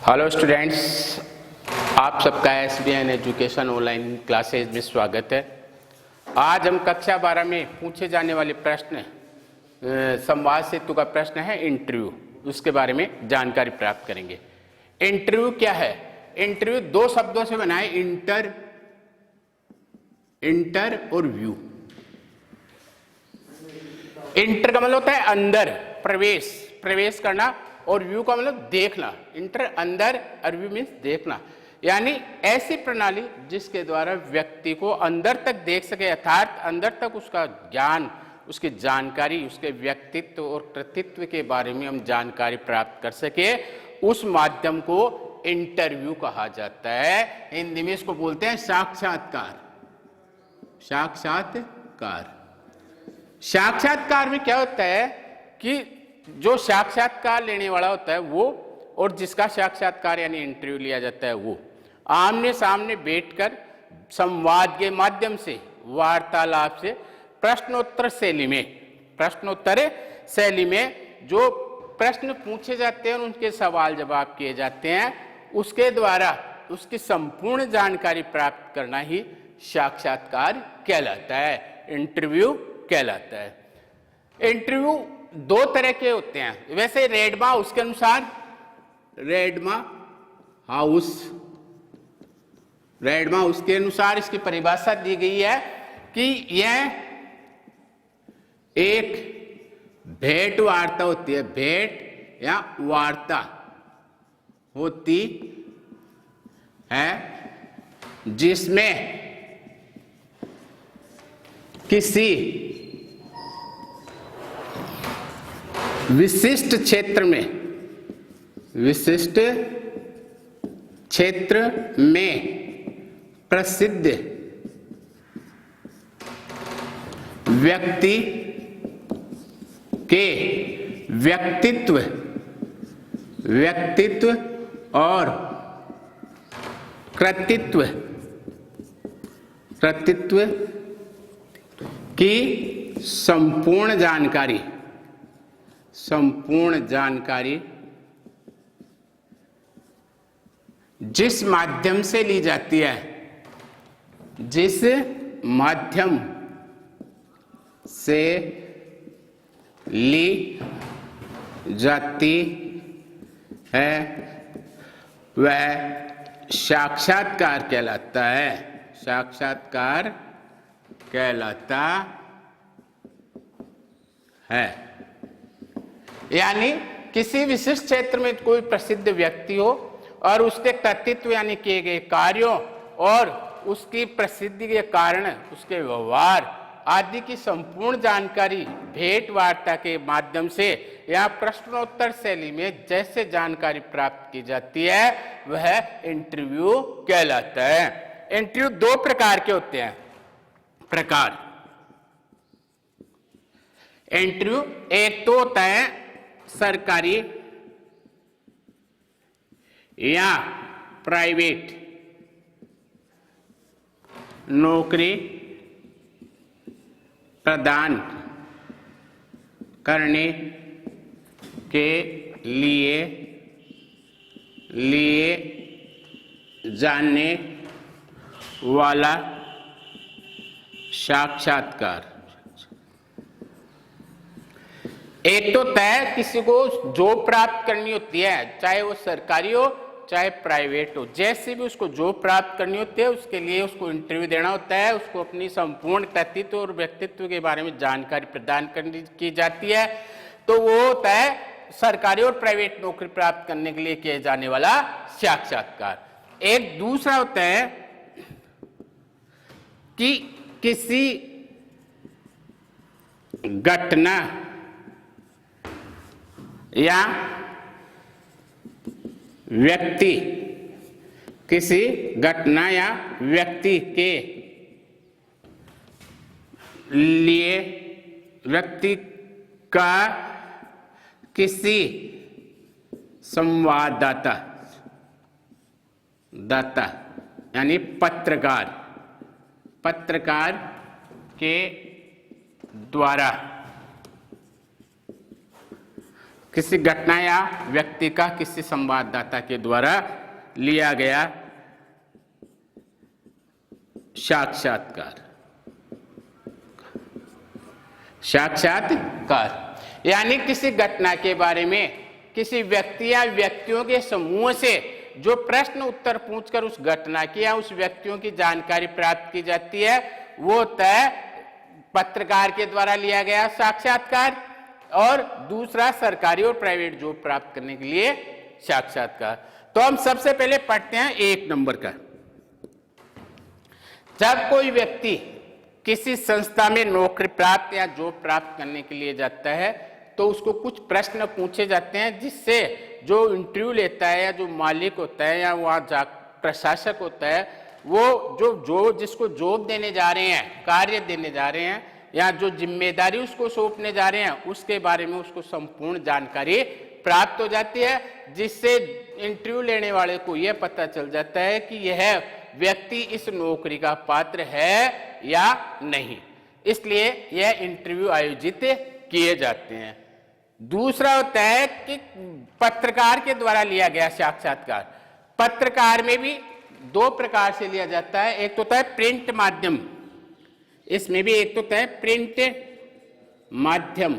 Hello students, आप सबका SBN education online classes में स्वागत है। आज हम कक्षा 12 में पूछे जाने वाले प्रश्न संवाद सेतु का प्रश्न है इंटरव्यू, उसके बारे में जानकारी प्राप्त करेंगे। इंटरव्यू क्या है? इंटरव्यू दो शब्दों से बना है, इंटर और व्यू। इंटर का मतलब होता है अंदर, प्रवेश करना, और व्यू का मतलब देखना। इंटर अंदर और व्यू मीन्स देखना, यानी ऐसी प्रणाली जिसके द्वारा व्यक्ति को अंदर तक देख सके, अर्थात अंदर तक उसका ज्ञान, उसकी जानकारी, उसके व्यक्तित्व और कृतित्व के बारे में हम जानकारी प्राप्त कर सके, उस माध्यम को इंटरव्यू कहा जाता है। हिंदी में इसको बोलते हैं साक्षात्कार। साक्षात्कार में क्या होता है कि जो साक्षात्कार लेने वाला होता है वो, और जिसका साक्षात्कार यानी इंटरव्यू लिया जाता है वो, आमने सामने बैठकर संवाद के माध्यम से, वार्तालाप से, प्रश्नोत्तर शैली में जो प्रश्न पूछे जाते हैं और उनके सवाल जवाब किए जाते हैं, उसके द्वारा उसकी संपूर्ण जानकारी प्राप्त करना ही साक्षात्कार कहलाता है, इंटरव्यू कहलाता है। इंटरव्यू दो तरह के होते हैं वैसे। रेडमा हाउस के अनुसार इसकी परिभाषा दी गई है कि यह एक भेंट वार्ता होती है, भेंट या वार्ता होती है जिसमें किसी विशिष्ट क्षेत्र में प्रसिद्ध व्यक्ति के व्यक्तित्व और कृतित्व की संपूर्ण जानकारी जिस माध्यम से ली जाती है, वह साक्षात्कार कहलाता है। यानी किसी विशिष्ट क्षेत्र में कोई प्रसिद्ध व्यक्ति हो और उसके कृतित्व यानी किए गए कार्यों और उसकी प्रसिद्धि के कारण उसके व्यवहार आदि की संपूर्ण जानकारी भेंट वार्ता के माध्यम से या प्रश्नोत्तर शैली में जैसे जानकारी प्राप्त की जाती है, वह इंटरव्यू कहलाता है। इंटरव्यू दो प्रकार के होते हैं। इंटरव्यू एक तो होता है सरकारी या प्राइवेट नौकरी प्रदान करने के लिए जाने वाला साक्षात्कार। एक तो तय किसी को जॉब प्राप्त करनी होती है, चाहे वो सरकारी हो चाहे प्राइवेट हो, जैसे भी उसको जॉब प्राप्त करनी होती है उसके लिए उसको इंटरव्यू देना होता है, उसको अपनी संपूर्ण कृतित्व और व्यक्तित्व के बारे में जानकारी प्रदान करनी की जाती है। तो वो होता है सरकारी और प्राइवेट नौकरी प्राप्त करने के लिए किए जाने वाला साक्षात्कार। एक दूसरा होता है कि किसी घटना या व्यक्ति के लिए व्यक्ति का किसी संवाददाता यानी पत्रकार के द्वारा किसी घटना या व्यक्ति का किसी संवाददाता के द्वारा लिया गया साक्षात्कार। साक्षात्कार यानी किसी घटना के बारे में किसी व्यक्ति या व्यक्तियों के समूह से जो प्रश्न उत्तर पूछकर उस घटना की या उस व्यक्तियों की जानकारी प्राप्त की जाती है, वो तय पत्रकार के द्वारा लिया गया साक्षात्कार, और दूसरा सरकारी और प्राइवेट जॉब प्राप्त करने के लिए साक्षात्कार। तो हम सबसे पहले पढ़ते हैं 1 नंबर का। जब कोई व्यक्ति किसी संस्था में नौकरी प्राप्त या जॉब प्राप्त करने के लिए जाता है तो उसको कुछ प्रश्न पूछे जाते हैं, जिससे जो इंटरव्यू लेता है या जो मालिक होता है या वहाँ प्रशासक होता है, वो जो जिसको जॉब देने जा रहे हैं, कार्य देने जा रहे हैं या जो जिम्मेदारी उसको सौंपने जा रहे हैं, उसके बारे में उसको संपूर्ण जानकारी प्राप्त हो जाती है, जिससे इंटरव्यू लेने वाले को यह पता चल जाता है कि यह व्यक्ति इस नौकरी का पात्र है या नहीं। इसलिए यह इंटरव्यू आयोजित किए जाते हैं। दूसरा होता है कि पत्रकार के द्वारा लिया गया साक्षात्कार। पत्रकार में भी 2 प्रकार से लिया जाता है। एक तो होता है प्रिंट माध्यम, इसमें भी एक तो होता है प्रिंट माध्यम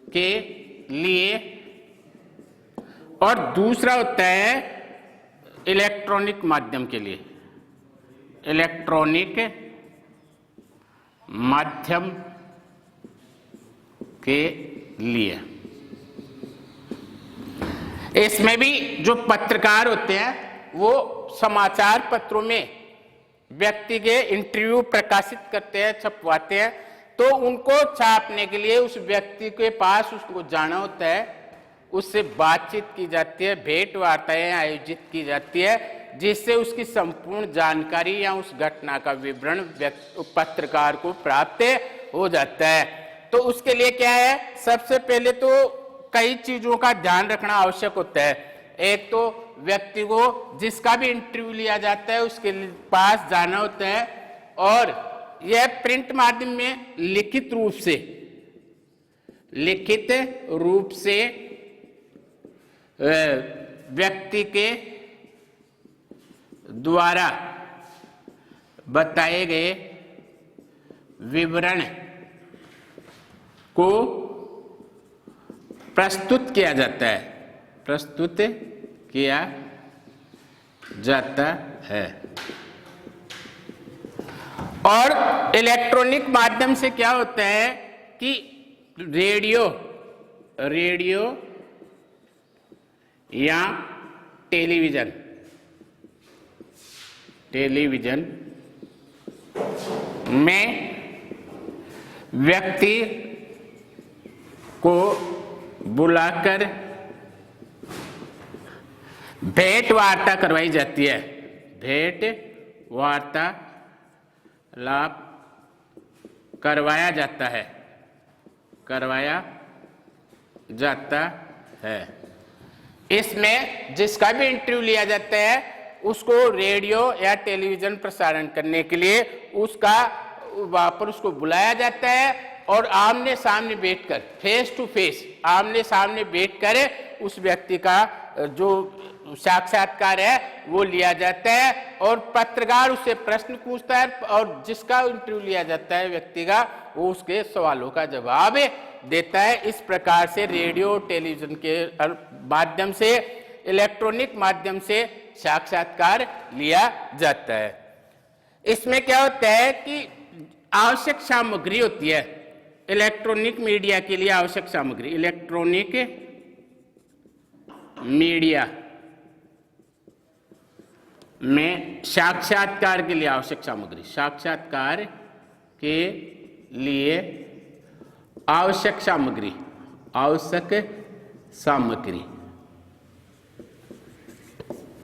के लिए, और दूसरा होता है इलेक्ट्रॉनिक माध्यम के लिए। इलेक्ट्रॉनिक माध्यम के लिए इसमें भी जो पत्रकार होते हैं वो समाचार पत्रों में व्यक्ति के इंटरव्यू प्रकाशित करते हैं, छपवाते हैं, तो उनको छापने के लिए उस व्यक्ति के पास उसको जाना होता है, उससे बातचीत की जाती है, भेंट वार्ताएं आयोजित की जाती है, जिससे उसकी संपूर्ण जानकारी या उस घटना का विवरण पत्रकार को प्राप्त हो जाता है। तो उसके लिए क्या है, सबसे पहले तो कई चीजों का ध्यान रखना आवश्यक होता है। एक तो व्यक्ति को जिसका भी इंटरव्यू लिया जाता है उसके पास जाना होता है, और यह प्रिंट माध्यम में लिखित रूप से व्यक्ति के द्वारा बताए गए विवरण को प्रस्तुत किया जाता है। और इलेक्ट्रॉनिक माध्यम से क्या होता है कि रेडियो या टेलीविजन में व्यक्ति को बुलाकर भेंट वार्ता करवाई जाती है। भेंट वार्तालाप करवाया जाता है। इसमें जिसका भी इंटरव्यू लिया जाता है उसको रेडियो या टेलीविजन प्रसारण करने के लिए वहां पर उसको बुलाया जाता है, और आमने सामने बैठकर, फेस टू फेस आमने सामने बैठकर उस व्यक्ति का जो साक्षात्कार है वो लिया जाता है, और पत्रकार उससे प्रश्न पूछता है, और जिसका इंटरव्यू लिया जाता है व्यक्ति का, वो उसके सवालों का जवाब देता है। इस प्रकार से रेडियो टेलीविजन के माध्यम से, इलेक्ट्रॉनिक माध्यम से साक्षात्कार लिया जाता है। इसमें क्या होता है कि आवश्यक सामग्री होती है इलेक्ट्रॉनिक मीडिया के लिए। आवश्यक सामग्री, इलेक्ट्रॉनिक मीडिया में साक्षात्कार के लिए आवश्यक सामग्री, साक्षात्कार के लिए आवश्यक सामग्री,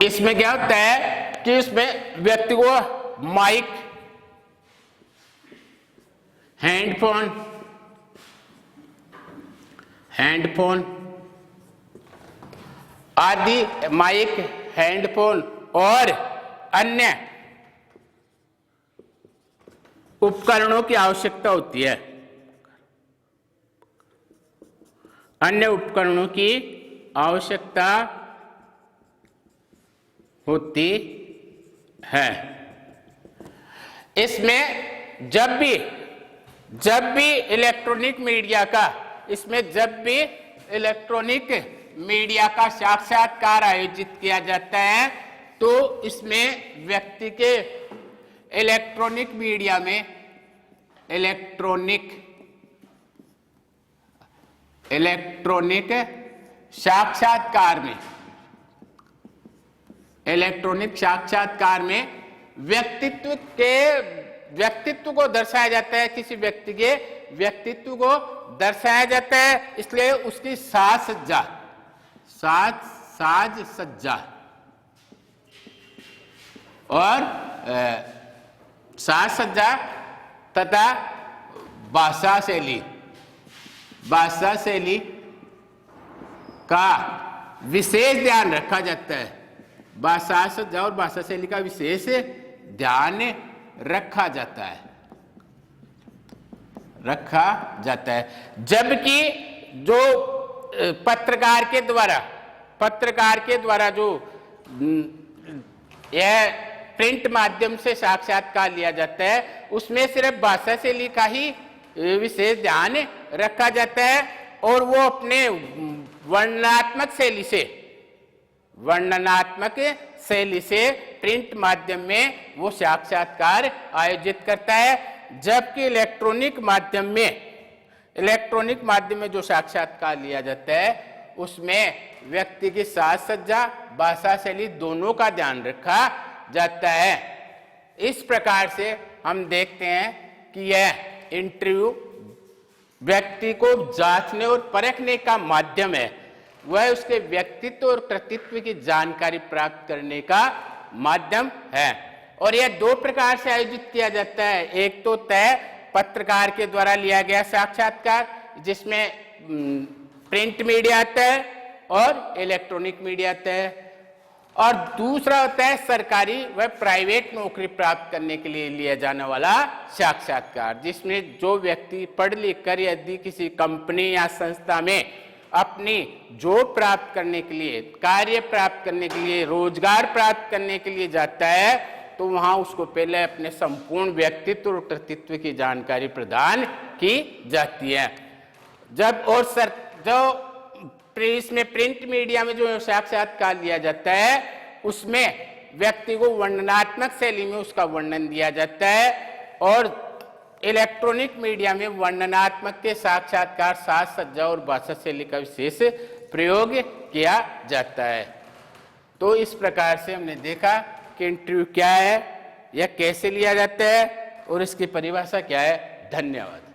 इसमें क्या होता है कि इसमें व्यक्ति को माइक, हैंडफोन आदि, माइक, हैंडफोन और अन्य उपकरणों की आवश्यकता होती है। अन्य उपकरणों की आवश्यकता होती है। इसमें जब भी इलेक्ट्रॉनिक मीडिया का साक्षात्कार आयोजित किया जाता है तो इसमें व्यक्ति के इलेक्ट्रॉनिक साक्षात्कार में व्यक्तित्व को दर्शाया जाता है, किसी व्यक्ति के व्यक्तित्व को दर्शाया जाता है। इसलिए उसकी साज सज्जा और साज सज्जा तथा भाषा शैली का विशेष ध्यान रखा जाता है। भाषा सज्जा और भाषा शैली का विशेष ध्यान रखा जाता है। जबकि जो पत्रकार के द्वारा जो यह प्रिंट माध्यम से साक्षात्कार लिया जाता है उसमें सिर्फ भाषा शैली का ही विशेष ध्यान रखा जाता है और वो अपने वर्णनात्मक शैली से प्रिंट माध्यम में वो साक्षात्कार आयोजित करता है। जबकि इलेक्ट्रॉनिक माध्यम में जो साक्षात्कार लिया जाता है उसमें व्यक्ति की साज सज्जा भाषा शैली दोनों का ध्यान रखा जाता है। इस प्रकार से हम देखते हैं कि यह इंटरव्यू व्यक्ति को जांचने और परखने का माध्यम है, वह उसके व्यक्तित्व और कृतित्व की जानकारी प्राप्त करने का माध्यम है। और यह दो प्रकार से आयोजित किया जाता है। एक तो तय पत्रकार के द्वारा लिया गया साक्षात्कार जिसमें प्रिंट मीडिया आता है और इलेक्ट्रॉनिक मीडिया आता है, और दूसरा होता है सरकारी व प्राइवेट नौकरी प्राप्त करने के लिए लिया जाने वाला साक्षात्कार, जिसमें जो व्यक्ति पढ़ लिख कर यदि किसी कंपनी या संस्था में अपनी जॉब प्राप्त करने के लिए, कार्य प्राप्त करने के लिए, रोजगार प्राप्त करने के लिए जाता है तो वहां उसको पहले अपने संपूर्ण व्यक्तित्व और कृतित्व की जानकारी प्रदान की जाती है। इसमें प्रिंट मीडिया में जो साक्षात्कार लिया जाता है उसमें व्यक्ति को वर्णनात्मक शैली में उसका वर्णन दिया जाता है और इलेक्ट्रॉनिक मीडिया में वर्णनात्मक के साक्षात्कार साज सज्जा और भाषा शैली का विशेष प्रयोग किया जाता है। तो इस प्रकार से हमने देखा कि इंटरव्यू क्या है, यह कैसे लिया जाता है और इसकी परिभाषा क्या है। धन्यवाद।